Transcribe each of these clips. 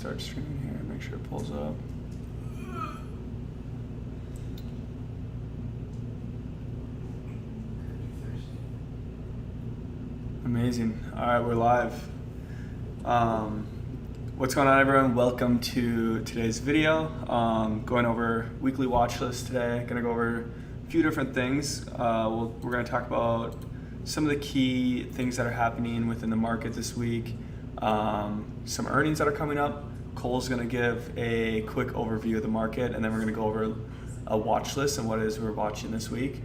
start streaming here. Make sure it pulls up. Amazing. All right, we're live. What's going on, everyone? Welcome to today's video. Going over weekly watch list today. Gonna go over a few different things. We're gonna talk about some of the key things that are happening within the market this week. Some earnings that are coming up. Cole's gonna give a quick overview of the market, and then we're gonna go over a watch list and what it is we're watching this week.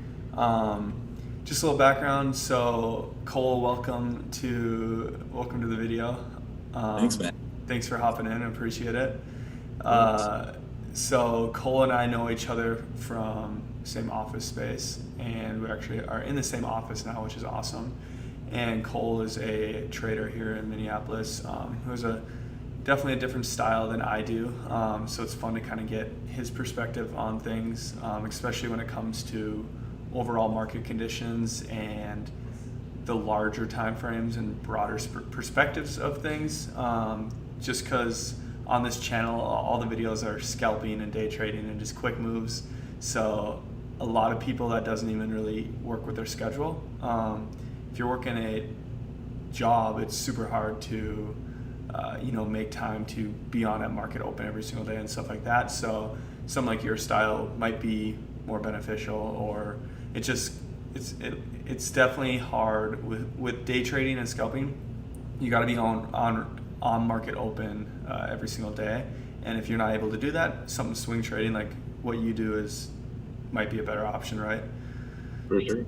Just a little background. So Cole, welcome to the video. Thanks, man. Thanks for hopping in. I appreciate it. So Cole and I know each other from the same office space, and we actually are in the same office now, which is awesome. And Cole is a trader here in Minneapolis who has definitely a different style than I do. So it's fun to kind of get his perspective on things, especially when it comes to overall market conditions and the larger timeframes and broader perspectives of things. Just because on this channel, all the videos are scalping and day trading and just quick moves. So a lot of people that doesn't even really work with their schedule. If you're working a job, it's super hard to make time to be on at market open every single day and stuff like that. So something like your style might be more beneficial, or it's definitely hard with day trading and scalping. You got to be on market open every single day, and if you're not able to do that, something swing trading like what you do might be a better option, right? For sure.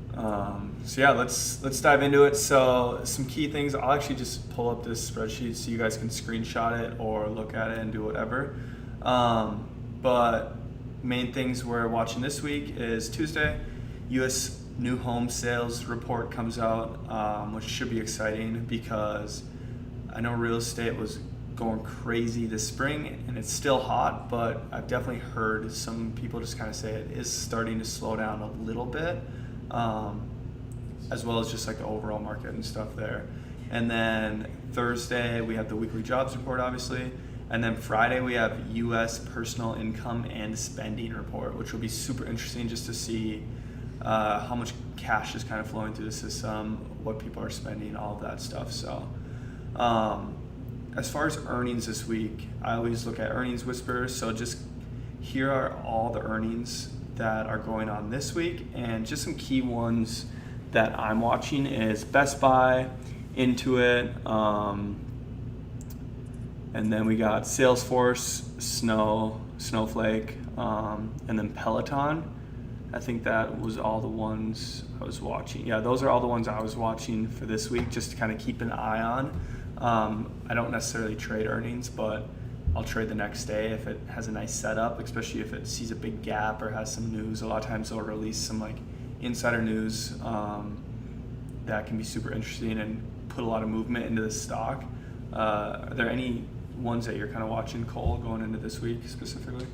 So yeah, let's dive into it. So some key things. I'll actually just pull up this spreadsheet so you guys can screenshot it or look at it and do whatever. But main things we're watching this week is Tuesday. U.S. new home sales report comes out, which should be exciting because I know real estate was going crazy this spring and it's still hot, but I've definitely heard some people just kind of say it is starting to slow down a little bit, as well as just like the overall market and stuff there. And then Thursday we have the weekly jobs report, obviously. And then Friday we have U.S. personal income and spending report, which will be super interesting just to see how much cash is kind of flowing through the system, what people are spending, all of that stuff. So as far as earnings this week, I always look at earnings whispers. So just here are all the earnings that are going on this week, and just some key ones that I'm watching is Best Buy, Intuit, and then we got Salesforce, Snowflake, and then Peloton. I think that was all the ones I was watching. Yeah, those are all the ones I was watching for this week, just to kind of keep an eye on. I don't necessarily trade earnings, but I'll trade the next day if it has a nice setup, especially if it sees a big gap or has some news. A lot of times they'll release some like insider news that can be super interesting and put a lot of movement into the stock. Are there any ones that you're kind of watching, Cole, going into this week specifically?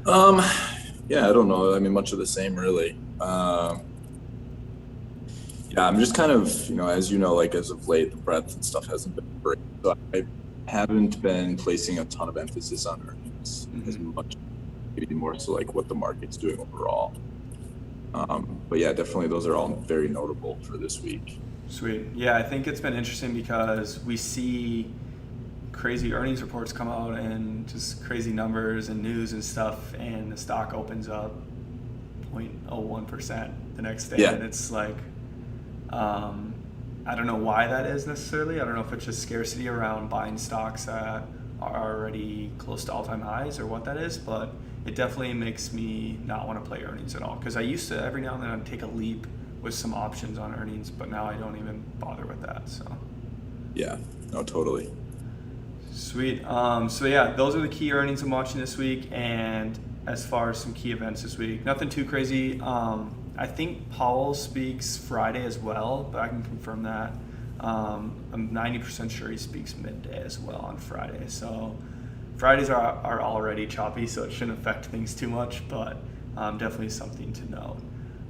Yeah, I don't know. I mean, much of the same, really. Yeah, I'm just kind of, as you know, like as of late, the breadth and stuff hasn't been great. So I haven't been placing a ton of emphasis on earnings as much, maybe more so like what the market's doing overall. But yeah, definitely those are all very notable for this week. Sweet. Yeah, I think it's been interesting because we see crazy earnings reports come out and just crazy numbers and news and stuff, and the stock opens up 0.01% the next day. Yeah. And it's like, I don't know why that is necessarily. I don't know if it's just scarcity around buying stocks that are already close to all-time highs or what that is, but it definitely makes me not want to play earnings at all, because I used to every now and then I'd take a leap with some options on earnings, but now I don't even bother with that. So Yeah, no, totally. Sweet. So yeah, those are the key earnings I'm watching this week. And as far as some key events this week, nothing too crazy. I think Powell speaks Friday as well, but I can confirm that. I'm 90% sure he speaks midday as well on Friday. So Fridays are already choppy, so it shouldn't affect things too much, but definitely something to note.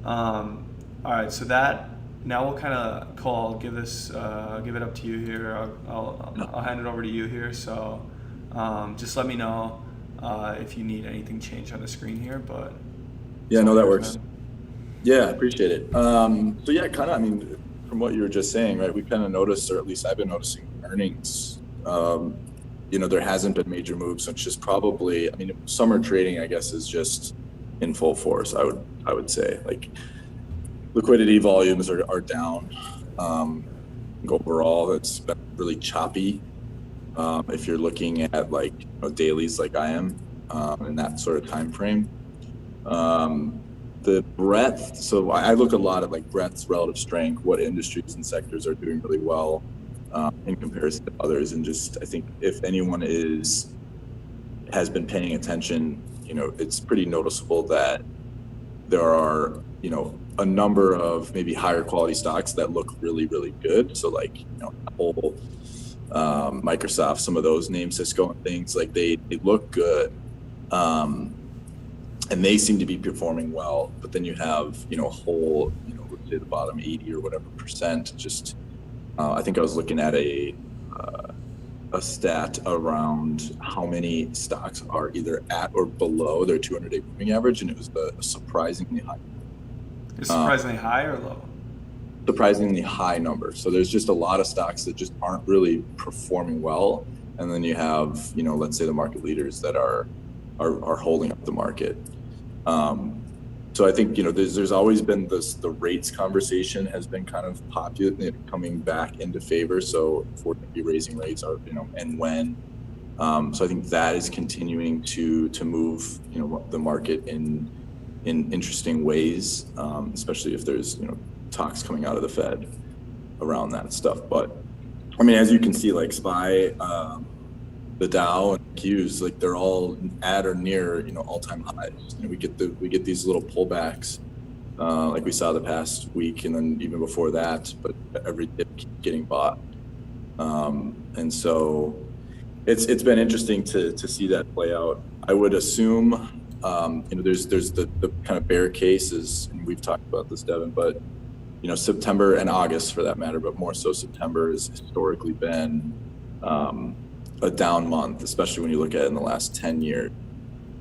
All right, so that now we'll kind of give it up to you here. I'll hand it over to you here. So Just let me know if you need anything changed on the screen here, but it's Yeah, no, all that yours, works. man. Yeah, appreciate it. So yeah, kind of, I mean, from what you were just saying, right, we kind of noticed, or at least I've been noticing earnings, there hasn't been major moves, which is probably, I mean, summer trading, I guess, is just in full force. I would say, like, liquidity volumes are down. Overall, it's been really choppy. If you're looking at like dailies, like I am, in that sort of time frame. The breadth, so I look a lot at like breadth, relative strength, what industries and sectors are doing really well in comparison to others. And just, I think if anyone has been paying attention, it's pretty noticeable that there are, a number of maybe higher quality stocks that look really, really good. So like, Apple, Microsoft, some of those names, Cisco and things, like they look good. And they seem to be performing well, but then you have, a whole, let's say the bottom 80 or whatever percent, just, I think I was looking at a stat around how many stocks are either at or below their 200-day moving average. And it was a surprisingly high. Is surprisingly high or low? Surprisingly high number. So there's just a lot of stocks that just aren't really performing well. And then you have, let's say the market leaders that are holding up the market. So I think, there's always been the rates conversation has been kind of popular, coming back into favor. So if we're going to be raising rates, or, and when. So I think that is continuing to move, the market in interesting ways, especially if there's, talks coming out of the Fed around that stuff. But I mean, as you can see, like SPY, the Dow and Qs, like they're all at or near, all-time highs. We get these little pullbacks, like we saw the past week, and then even before that. But every dip keeps getting bought, and so it's been interesting to see that play out. I would assume, there's the kind of bear cases, and we've talked about this, Devin, but September and August for that matter, but more so September has historically been a down month, especially when you look at it in the last 10 years.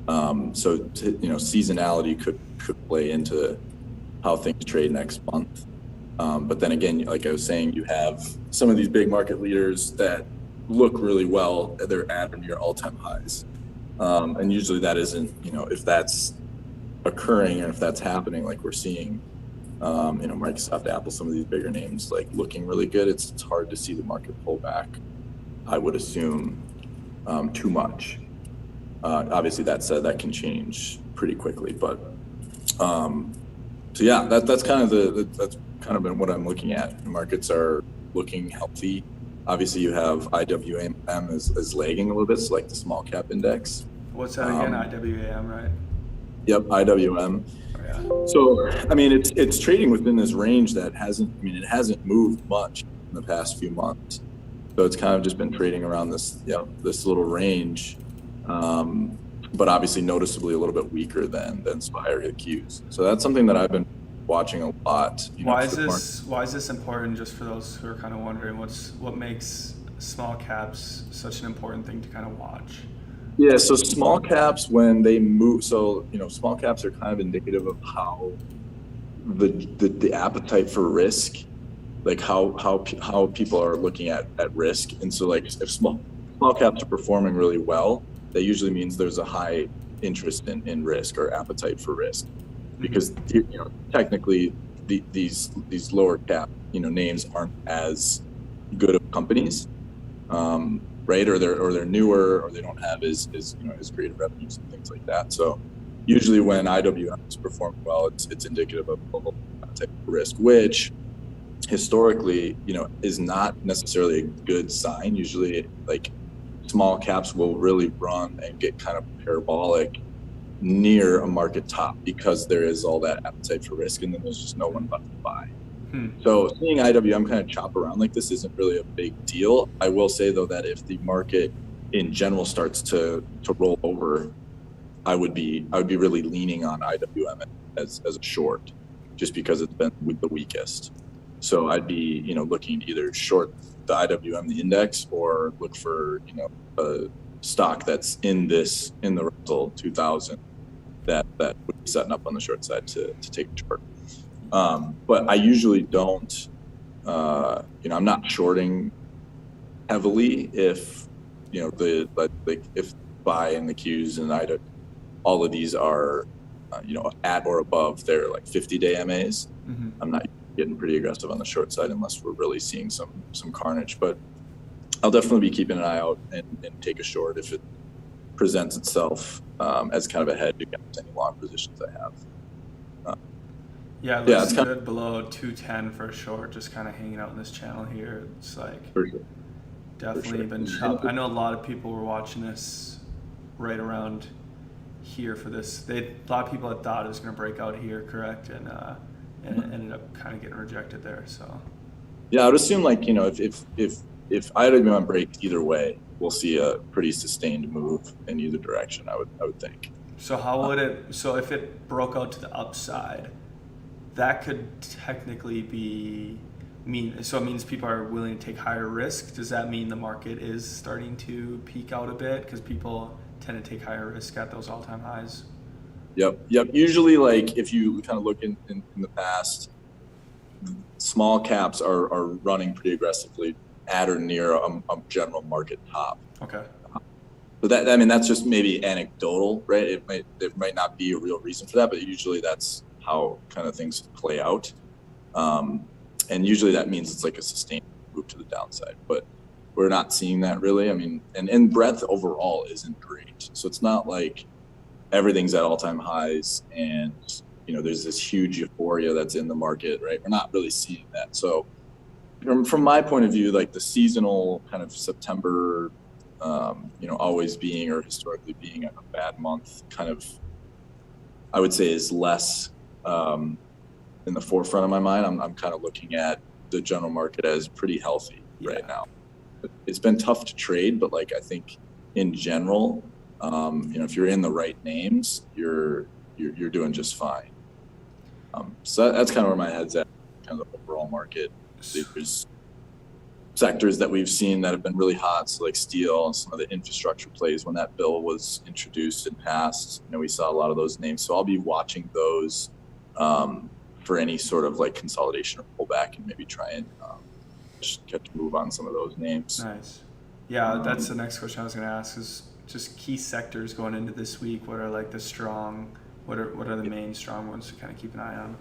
So seasonality could play into how things trade next month. But then again, like I was saying, you have some of these big market leaders that look really well. They're at or near all-time highs. And usually that isn't, if that's occurring and if that's happening, like we're seeing, Microsoft, Apple, some of these bigger names like looking really good, it's hard to see the market pull back, I would assume, too much. Obviously, that said, that can change pretty quickly. But so yeah, that's kind of that's kind of been what I'm looking at. The markets are looking healthy. Obviously, you have IWM is lagging a little bit, so like the small cap index. What's that again? IWAM, right? Yep, IWM. Oh, yeah. So I mean, it's trading within this range that it hasn't moved much in the past few months. So it's kind of just been trading around this little range, but obviously noticeably a little bit weaker than SPY or the Qs. So that's something that I've been watching a lot. Why is this important? Just for those who are kind of wondering, what makes small caps such an important thing to kind of watch? Yeah, so small caps, when they move, so small caps are kind of indicative of how the appetite for risk, like how people are looking at risk. And so like if small caps are performing really well, that usually means there's a high interest in risk or appetite for risk, because technically these lower cap names aren't as good of companies, right? Or they're newer, or they don't have as great revenues and things like that. So usually when IWM is performing well, it's indicative of low appetite for risk, which historically, is not necessarily a good sign. Usually, like small caps will really run and get kind of parabolic near a market top because there is all that appetite for risk, and then there's just no one left to buy. So seeing IWM kind of chop around like this isn't really a big deal. I will say though that if the market in general starts to roll over, I would be really leaning on IWM as a short, just because it's been the weakest. So I'd be looking to either short the IWM, the index, or look for stock that's in the Russell 2000 that would be setting up on the short side to take a short. But I usually don't, I'm not shorting heavily if, if buy and the Qs and IDA, all of these are, at or above their like 50-day MAs. Mm-hmm. I'm not getting pretty aggressive on the short side unless we're really seeing some carnage, but I'll definitely be keeping an eye out and take a short if it presents itself as kind of a hedge against any long positions I have. Yeah, it looks good below 210 for a short, just kind of hanging out in this channel here. It's like For sure. definitely been chopped. I know a lot of people were watching this right around here for this. A lot of people had thought it was going to break out here, correct? And it ended up kind of getting rejected there. So yeah, I would assume if either one breaks either way, we'll see a pretty sustained move in either direction. I would think. So how would it? So if it broke out to the upside, that could technically so it means people are willing to take higher risk. Does that mean the market is starting to peak out a bit because people tend to take higher risk at those all-time highs? Yep. Usually, like if you kind of look in the past, small caps are running pretty aggressively at or near a general market top. Okay. So that's just maybe anecdotal, right? There might not be a real reason for that, but usually that's how kind of things play out. And usually that means it's like a sustained move to the downside, but we're not seeing that really. I mean, and breadth overall isn't great. So it's not like everything's at all-time highs and, there's this huge euphoria that's in the market, right? We're not really seeing that. So from my point of view, like the seasonal kind of September, always being or historically being a bad month kind of, I would say is less in the forefront of my mind. I'm kind of looking at the general market as pretty healthy right now. It's been tough to trade, but like I think in general, if you're in the right names, you're doing just fine. So that's kind of where my head's at, kind of the overall market. There's sectors that we've seen that have been really hot, so like steel and some of the infrastructure plays. When that bill was introduced and passed, we saw a lot of those names. So I'll be watching those for any sort of like consolidation or pullback, and maybe try and just get to move on some of those names. Nice. Yeah, that's the next question I was going to ask, is just key sectors going into this week. What are like the strong? What are the main strong ones to kind of keep an eye on?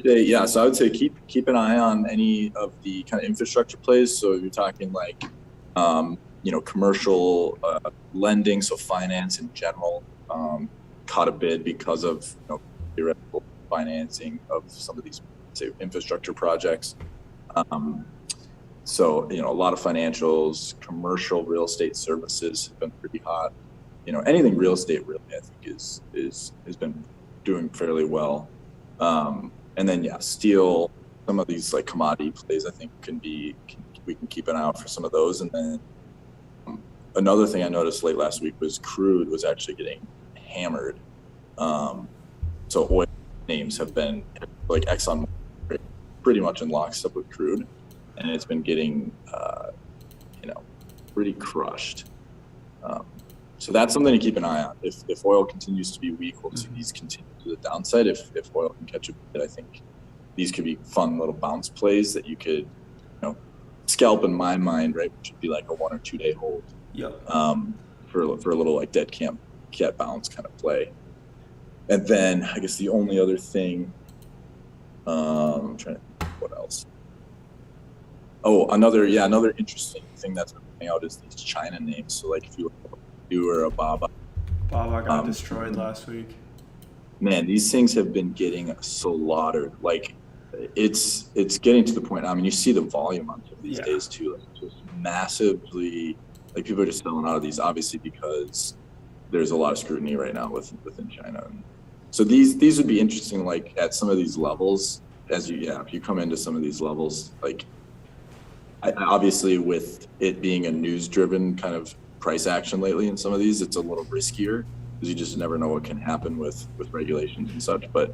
Yeah, so I would say keep an eye on any of the kind of infrastructure plays. So you're talking like, commercial lending, so finance in general, caught a bid because of theoretical financing of some of these, say, infrastructure projects. So a lot of financials, commercial real estate services have been pretty hot. Anything real estate really, I think has been doing fairly well. And then steel, some of these like commodity plays, I think we can keep an eye out for some of those. And then another thing I noticed late last week was crude was actually getting hammered. So oil names have been like Exxon, pretty much in lockstep with crude, and it's been getting pretty crushed. So that's something to keep an eye on. If oil continues to be weak, we'll see these continue to the downside. If oil can catch a bit, I think these could be fun little bounce plays that you could, scalp in my mind, right? Which would be like a 1 or 2 day hold. Yep. For a little like dead cat bounce kind of play. And then I guess the only other thing, I'm trying to think what else. Oh, another interesting thing that's been coming out is these China names. So like if you look at or a Baba got destroyed last week. Man, these things have been getting slaughtered. Like it's getting to the point. I mean, you see the volume on these days too, like just massively. Like people are just selling out of these, obviously because there's a lot of scrutiny right now within China. So these would be interesting. Like at some of these levels, if you come into some of these levels, like obviously with it being a news-driven kind of price action lately in some of these, it's a little riskier because you just never know what can happen with regulations and such. But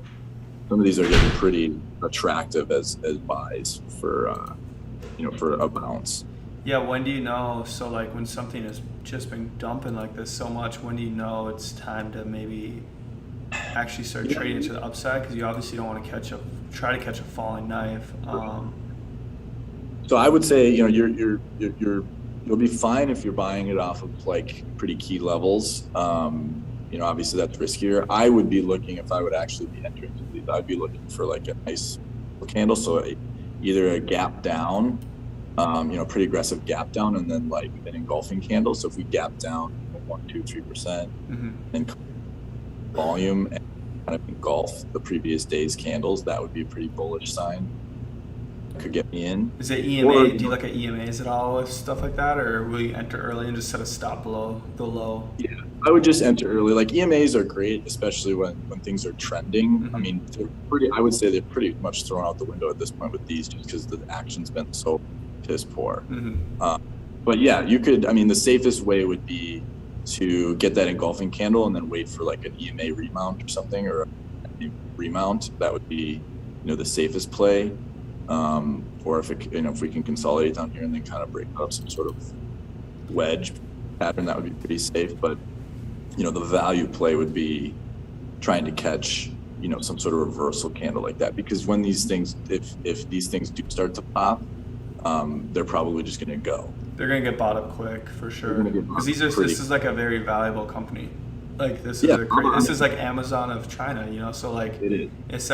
some of these are getting pretty attractive as buys for a bounce. Yeah, when do you know? So like when something is just been dumping like this so much, when do you know it's time to maybe actually start trading to the upside? Because you obviously don't want to try to catch a falling knife. So I would say, you'll be fine if you're buying it off of like pretty key levels. Obviously that's riskier. I would be looking, if I would actually be entering into these, I'd be looking for like a nice candle. So either a gap down, pretty aggressive gap down, and then like an engulfing candle. So if we gap down 1, 2, 3% and volume and kind of engulf the previous day's candles, that would be a pretty bullish sign. Could get me in. Is it EMA? Do you look at EMAs at all with stuff like that, or will you enter early and just set a stop below the low? Yeah, I would just enter early. Like EMAs are great, especially when things are trending. I mean, I would say they're pretty much thrown out the window at this point with these, just because the action's been so piss poor. But yeah, you could. I mean, the safest way would be to get that engulfing candle and then wait for like an EMA remount or something, or a remount. That would be, the safest play. Or if we can consolidate down here and then kind of break up some sort of wedge pattern, that would be pretty safe. But the value play would be trying to catch some sort of reversal candle like that, because when these things, if these things do start to pop, they're probably just going to go. They're going to get bought up quick for sure, because this is like a very valuable company. Like this is like Amazon of China, so like it is.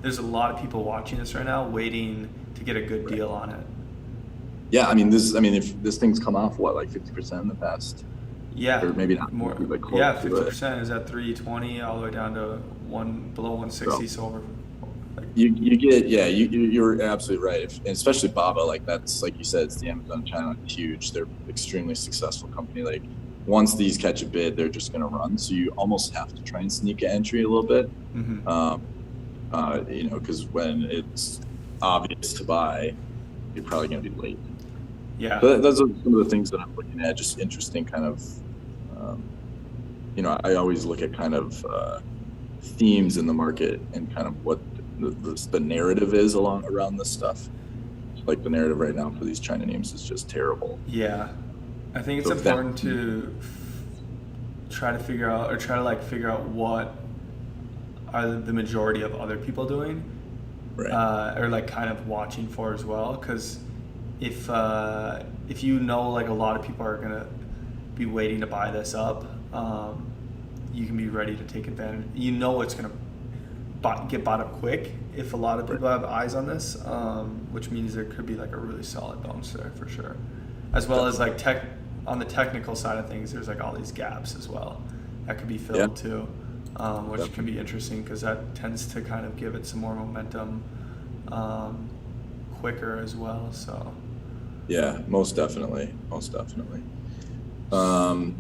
There's a lot of people watching this right now waiting to get a good deal on it. Yeah, I mean if this thing's come off like 50% in the past. Yeah. Or maybe not more. Like 50% is at 320 all the way down to below 160. So over. You're absolutely right. Especially Baba, like that's, like you said, it's the Amazon China, huge. They're extremely successful company. Like once these catch a bid, they're just going to run. So you almost have to try and sneak an entry a little bit. Because when it's obvious to buy, you're probably going to be late. Yeah. But those are some of the things that I'm looking at, just interesting kind of, I always look at kind of themes in the market and kind of what the narrative is around this stuff. Like the narrative right now for these China names is just terrible. Yeah. I think it's important to try to figure out what are the majority of other people doing, right? Or like kind of watching for as well, because if like a lot of people are gonna be waiting to buy this up, you can be ready to take advantage. It's gonna get bought up quick if a lot of people have eyes on this, which means there could be like a really solid bounce there for sure, as well as like on the technical side of things. There's like all these gaps as well that could be filled too. Which can be interesting because that tends to kind of give it some more momentum quicker as well. So yeah, most definitely. So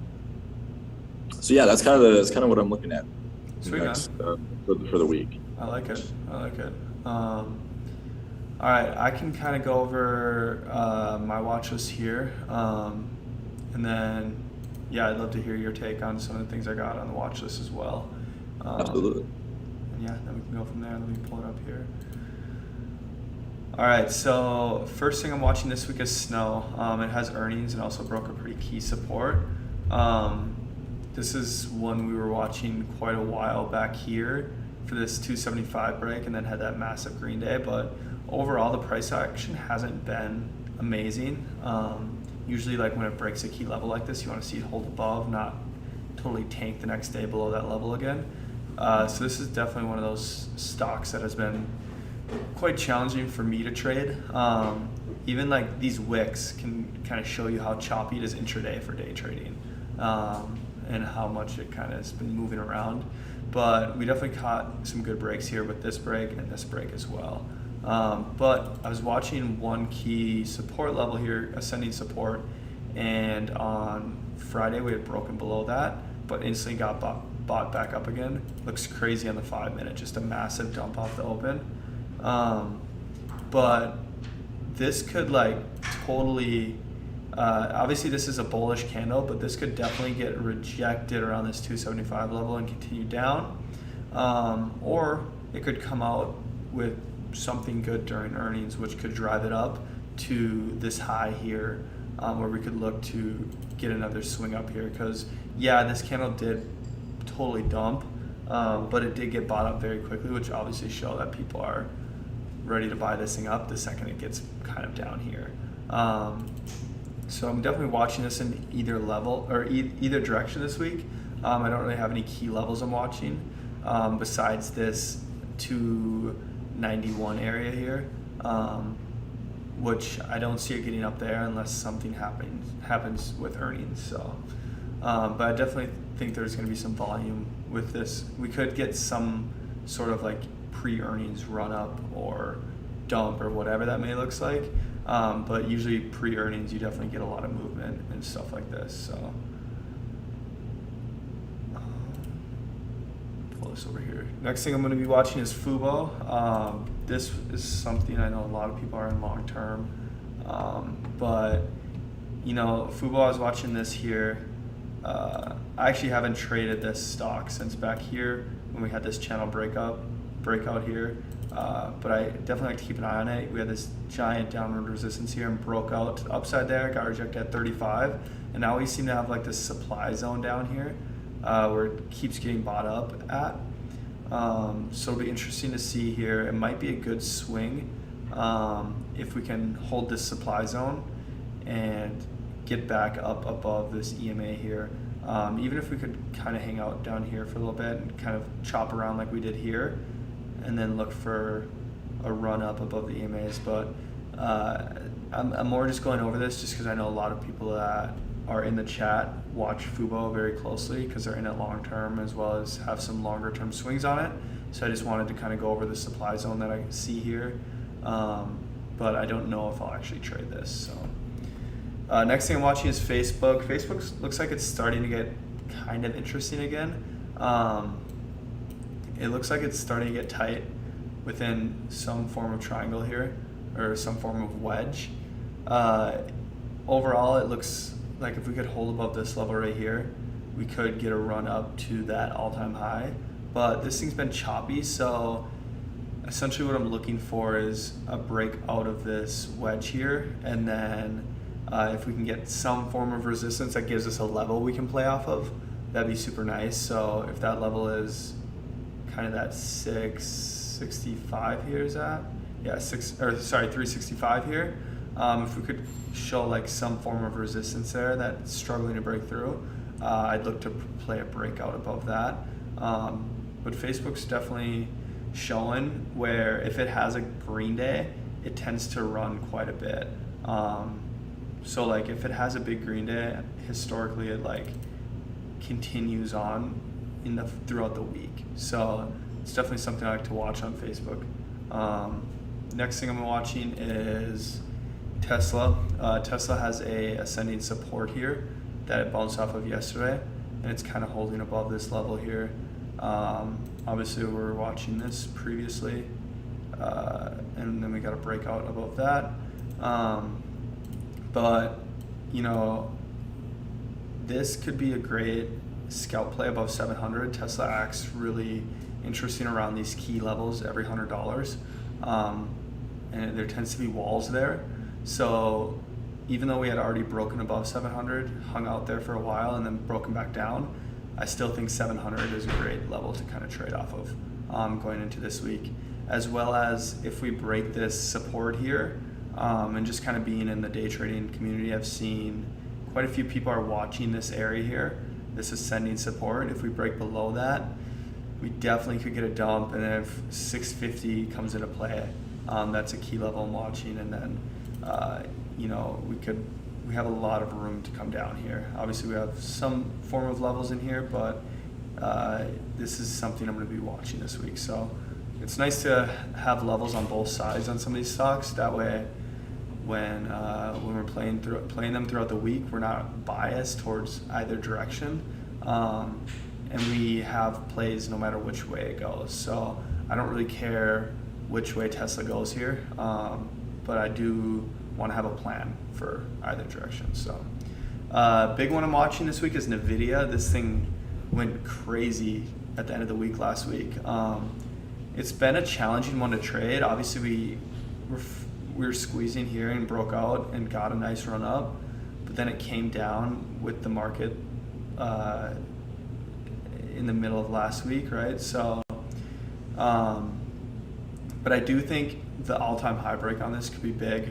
yeah, that's kind of what I'm looking at. Sweet, next, for the week. I like it. All right, I can kind of go over my watch list here, and then I'd love to hear your take on some of the things I got on the watch list as well. Absolutely. And then we can go from there. Let me pull it up here. All right, so first thing I'm watching this week is Snow. It has earnings and also broke a pretty key support. This is one we were watching quite a while back here for this 275 break, and then had that massive green day. But overall, the price action hasn't been amazing. Usually, like when it breaks a key level like this, you want to see it hold above, not totally tank the next day below that level again. So this is definitely one of those stocks that has been quite challenging for me to trade. Even like these wicks can kind of show you how choppy it is intraday for day trading, and how much it kind of has been moving around. But we definitely caught some good breaks here with this break and this break as well. But I was watching one key support level here, ascending support, and on Friday we had broken below that, but instantly got bought back up again. Looks crazy on the 5 minute, just a massive dump off the open. But this could like totally, obviously this is a bullish candle, but this could definitely get rejected around this 275 level and continue down. Or it could come out with something good during earnings, which could drive it up to this high here, where we could look to get another swing up here. Because yeah, this candle did totally dump, but it did get bought up very quickly, which obviously show that people are ready to buy this thing up the second it gets kind of down here. So I'm definitely watching this in either level or either direction this week. I don't really have any key levels I'm watching besides this 291 area here, which I don't see it getting up there unless something happens with earnings. So, but I definitely think there's going to be some volume with this. We could get some sort of like pre-earnings run up or dump or whatever that may looks like. But usually pre-earnings, you definitely get a lot of movement and stuff like this. So pull this over here. Next thing I'm going to be watching is Fubo. This is something I know a lot of people are in long term. But you know, Fubo, I was watching this here. I actually haven't traded this stock since back here when we had this channel breakout here. But I definitely like to keep an eye on it. We had this giant downward resistance here and broke out to the upside there, got rejected at 35, and now we seem to have like this supply zone down here where it keeps getting bought up at. So it'll be interesting to see here. It might be a good swing if we can hold this supply zone and get back up above this EMA here. Even if we could kind of hang out down here for a little bit and kind of chop around like we did here, and then look for a run up above the EMAs. But I'm more just going over this just because I know a lot of people that are in the chat watch Fubo very closely because they're in it long term as well as have some longer term swings on it. So I just wanted to kind of go over the supply zone that I see here. But I don't know if I'll actually trade this. So next thing I'm watching is Facebook. Facebook looks like it's starting to get kind of interesting again. It looks like it's starting to get tight within some form of triangle here, or some form of wedge. Overall, it looks like if we could hold above this level right here, we could get a run up to that all-time high. But this thing's been choppy, so essentially what I'm looking for is a break out of this wedge here, and then if we can get some form of resistance that gives us a level we can play off of, that'd be super nice. So if that level is kind of that 665 here is at, yeah, 365 here. If we could show like some form of resistance there that's struggling to break through, I'd look to play a breakout above that. But Facebook's definitely showing where if it has a green day, it tends to run quite a bit. So like if it has a big green day, historically it like continues on throughout the week. So it's definitely something I like to watch on Facebook. Next thing I'm watching is Tesla. Tesla has a ascending support here that it bounced off of yesterday, and it's kind of holding above this level here. Obviously we were watching this previously, and then we got a breakout above that. But you know, this could be a great scalp play above 700. Tesla acts really interesting around these key levels every $100, and there tends to be walls there. So even though we had already broken above 700, hung out there for a while and then broken back down, I still think 700 is a great level to kind of trade off of going into this week, as well as if we break this support here, and just kind of being in the day trading community, I've seen quite a few people are watching this area here, this ascending support. If we break below that, we definitely could get a dump, and if 650 comes into play, that's a key level I'm watching. And then you know, we have a lot of room to come down here. Obviously we have some form of levels in here, but this is something I'm going to be watching this week. So it's nice to have levels on both sides on some of these stocks. That way when we're playing them throughout the week, we're not biased towards either direction, and we have plays no matter which way it goes. So I don't really care which way Tesla goes here, but I do want to have a plan for either direction. So big one I'm watching this week is Nvidia. This thing went crazy at the end of the week last week. It's been a challenging one to trade. Obviously we were squeezing here and broke out and got a nice run up, but then it came down with the market in the middle of last week, right? So, but I do think the all-time high break on this could be big.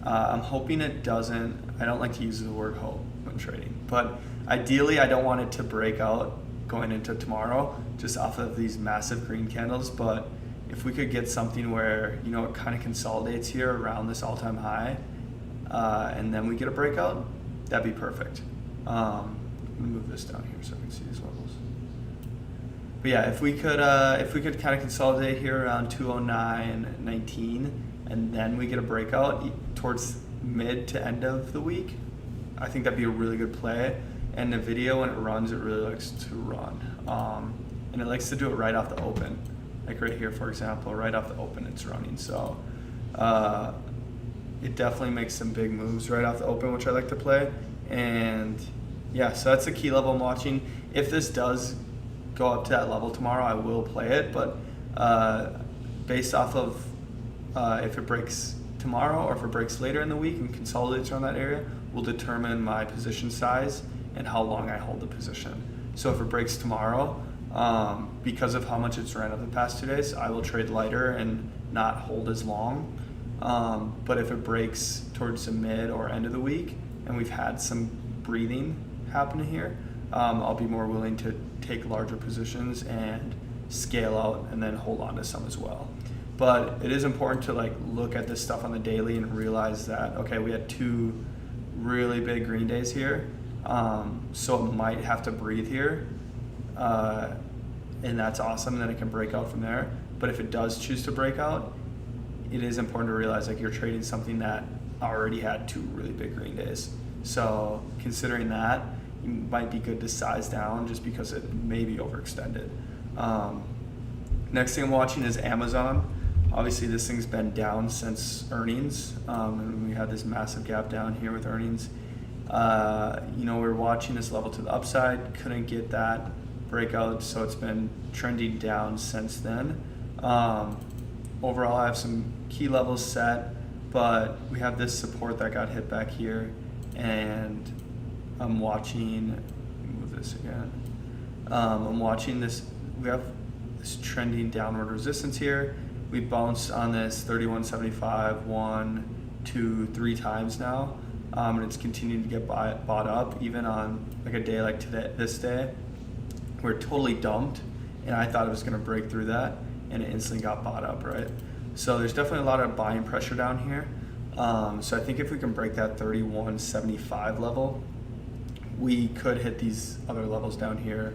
I'm hoping it doesn't. I don't like to use the word hope when trading, but ideally I don't want it to break out going into tomorrow just off of these massive green candles. But if we could get something where, you know, it kind of consolidates here around this all-time high, and then we get a breakout, that'd be perfect. Let me move this down here so I can see these levels. But yeah, if we could kind of consolidate here around 209.19, and then we get a breakout towards mid to end of the week, I think that'd be a really good play. And Nvidia, when it runs, it really likes to run, and it likes to do it right off the open. Like right here, for example, right off the open, it's running. So it definitely makes some big moves right off the open, which I like to play. And yeah, so that's the key level I'm watching. If this does go up to that level tomorrow, I will play it. But based off of if it breaks tomorrow or if it breaks later in the week and consolidates around that area, will determine my position size and how long I hold the position. So if it breaks tomorrow, because of how much it's ran over the past 2 days, I will trade lighter and not hold as long. But if it breaks towards the mid or end of the week and we've had some breathing happen here, I'll be more willing to take larger positions and scale out and then hold on to some as well. But it is important to like look at this stuff on the daily and realize that, okay, we had 2 really big green days here, so it might have to breathe here, and that's awesome, and then it can break out from there. But if it does choose to break out, it is important to realize like you're trading something that already had 2 really big green days. So considering that, it might be good to size down just because it may be overextended. Next thing I'm watching is Amazon. Obviously this thing's been down since earnings, and we had this massive gap down here with earnings. You know, we're watching this level to the upside, couldn't get that breakout, so it's been trending down since then. Overall, I have some key levels set, but we have this support that got hit back here, and I'm watching, let me move this again. I'm watching this, we have this trending downward resistance here. We bounced on this 31.75 1, 2, 3 times now, and it's continuing to get bought up even on like a day like today, this day. We're totally dumped, and I thought it was going to break through that, and it instantly got bought up, right? So there's definitely a lot of buying pressure down here. So I think if we can break that 31.75 level, we could hit these other levels down here.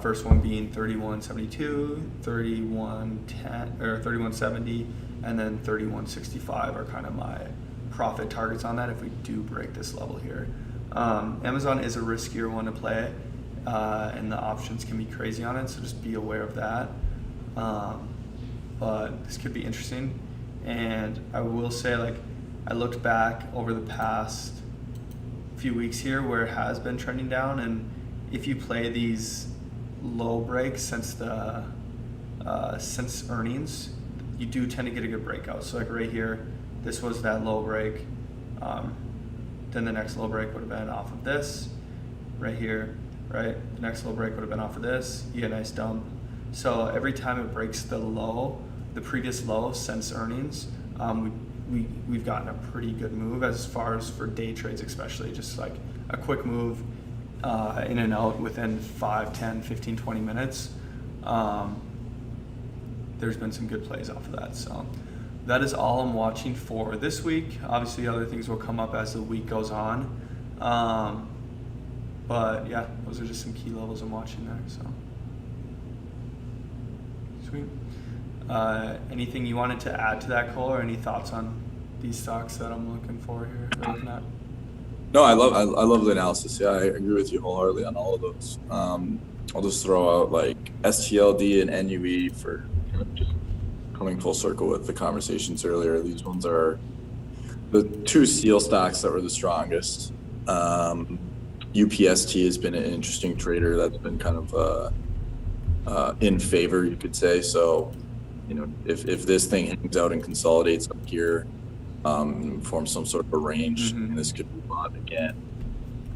First one being 31.72, 31.10 or 31.70, and then 31.65 are kind of my profit targets on that if we do break this level here. Amazon is a riskier one to play, and the options can be crazy on it, so just be aware of that. But this could be interesting, and I will say, like, I looked back over the past few weeks here where it has been trending down, and if you play these low breaks since the since earnings, you do tend to get a good breakout. So like right here, this was that low break, then the next low break would have been off of this right here, right? The next low break would have been off of this. You get a nice dump. So every time it breaks the low, the previous low since earnings, we've gotten a pretty good move as far as for day trades, especially just like a quick move in and out within 5, 10, 15, 20 minutes. There's been some good plays off of that. So that is all I'm watching for this week. Obviously other things will come up as the week goes on. But yeah, those are just some key levels I'm watching there. So sweet. Anything you wanted to add to that, Cole, or any thoughts on these stocks that I'm looking for here, or looking at? No, I love the analysis. Yeah, I agree with you wholeheartedly on all of those. I'll just throw out like STLD and NUE for just coming full circle with the conversations earlier. These ones are the 2 steel stocks that were the strongest. UPST has been an interesting trader that's been kind of in favor, you could say. So, you know, if this thing hangs out and consolidates up here, forms some sort of a range, and this could be bought again.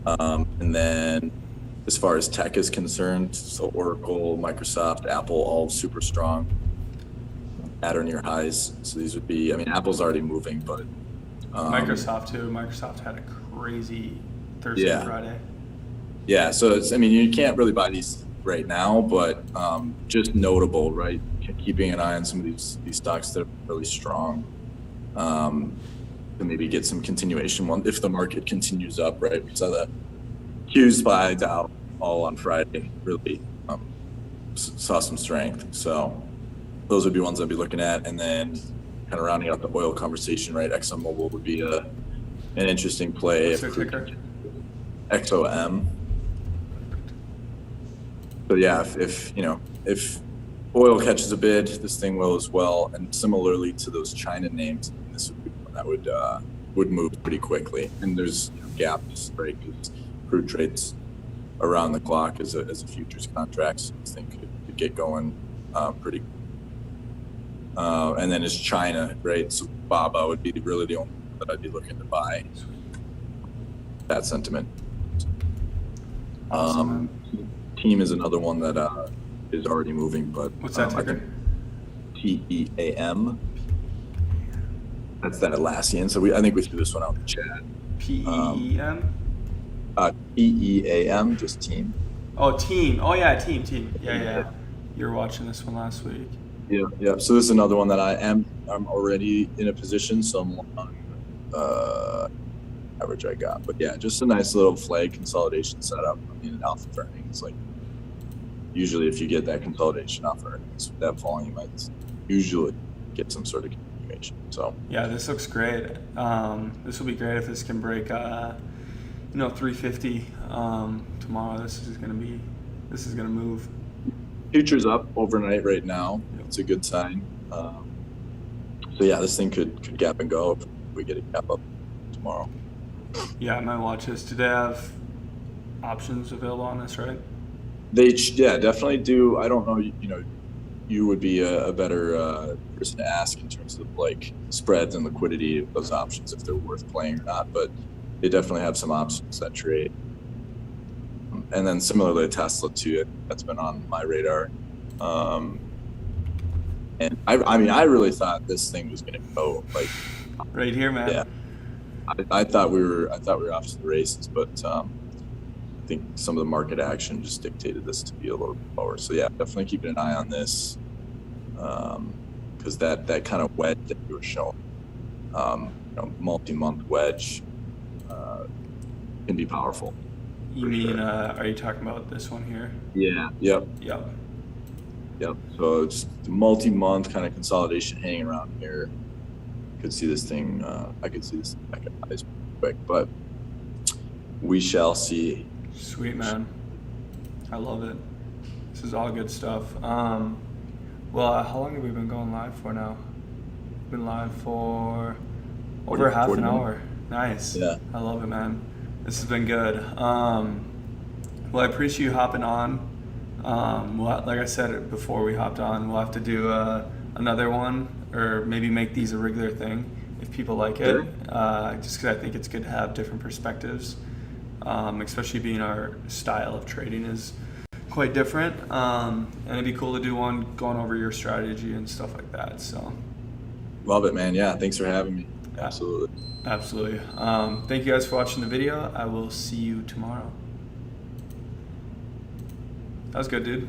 And then as far as tech is concerned, so Oracle, Microsoft, Apple, all super strong at or near highs. So these would be, I mean, Apple's already moving, but Microsoft too. Microsoft had a crazy Thursday, Yeah. Friday. yeah, so it's, I mean, you can't really buy these right now, but just notable, right? Keeping an eye on some of these stocks that are really strong. To maybe get some continuation one if the market continues up, right? We saw the Q's by Dow all on Friday, really saw some strength. So those would be ones I'd be looking at. And then kind of rounding out the oil conversation, right? ExxonMobil would be an interesting play. What's their ticker? XOM. So yeah, if oil catches a bid, this thing will as well. And similarly to those China names, this would be one that would move pretty quickly. And there's gaps, right? Because crude trades around the clock as a futures contract. So this thing could get going pretty. And then it's China, right? So BABA would be really the only one that I'd be looking to buy. That sentiment. Awesome. Team is another one that is already moving, but What's that ticker? TEAM. That's that Atlassian. So I think we threw this one out in the chat. PEEM? TEAM, just team. Oh, team. Oh yeah, team. Yeah. You were watching this one last week. Yeah. So this is another one that I'm already in a position, so I'm on average I got. But yeah, just a nice little flag consolidation setup. I mean, alpha earnings, like usually if you get that consolidation off earnings with that volume, I'd usually get some sort of continuation. So yeah, this looks great. This will be great if this can break 350 tomorrow. This is gonna move. Futures up overnight right now. It's a good sign. So yeah, this thing could gap and go if we get a gap up tomorrow. Yeah, my watch list. Do they have options available on this, right? They definitely do. I don't know. You would be a better person to ask in terms of like spreads and liquidity of those options if they're worth playing or not. But they definitely have some options that trade. And then similarly, Tesla too. That's been on my radar. And I really thought this thing was going to go like right here, man. Yeah, I thought we were off to the races, but I think some of the market action just dictated this to be a little bit lower. So yeah, definitely keeping an eye on this because that kind of wedge that you were showing, multi-month wedge, can be powerful. You mean, are you talking about this one here? Yeah. Yep. So it's multi-month kind of consolidation hanging around here. Could see this thing. I could see this thing back at highs quick, but we shall see. Sweet, man. I love it. This is all good stuff. Well, how long have we been going live for now? We've been live for over half an hour. Nice. Yeah. I love it, man. This has been good. Well, I appreciate you hopping on. Like I said before we hopped on, we'll have to do another one, or maybe make these a regular thing if people like it. Just because I think it's good to have different perspectives, especially being our style of trading is quite different. And it'd be cool to do one going over your strategy and stuff like that. So. Love it, man. Yeah, thanks for having me. Yeah. Absolutely. Thank you guys for watching the video. I will see you tomorrow. That was good, dude.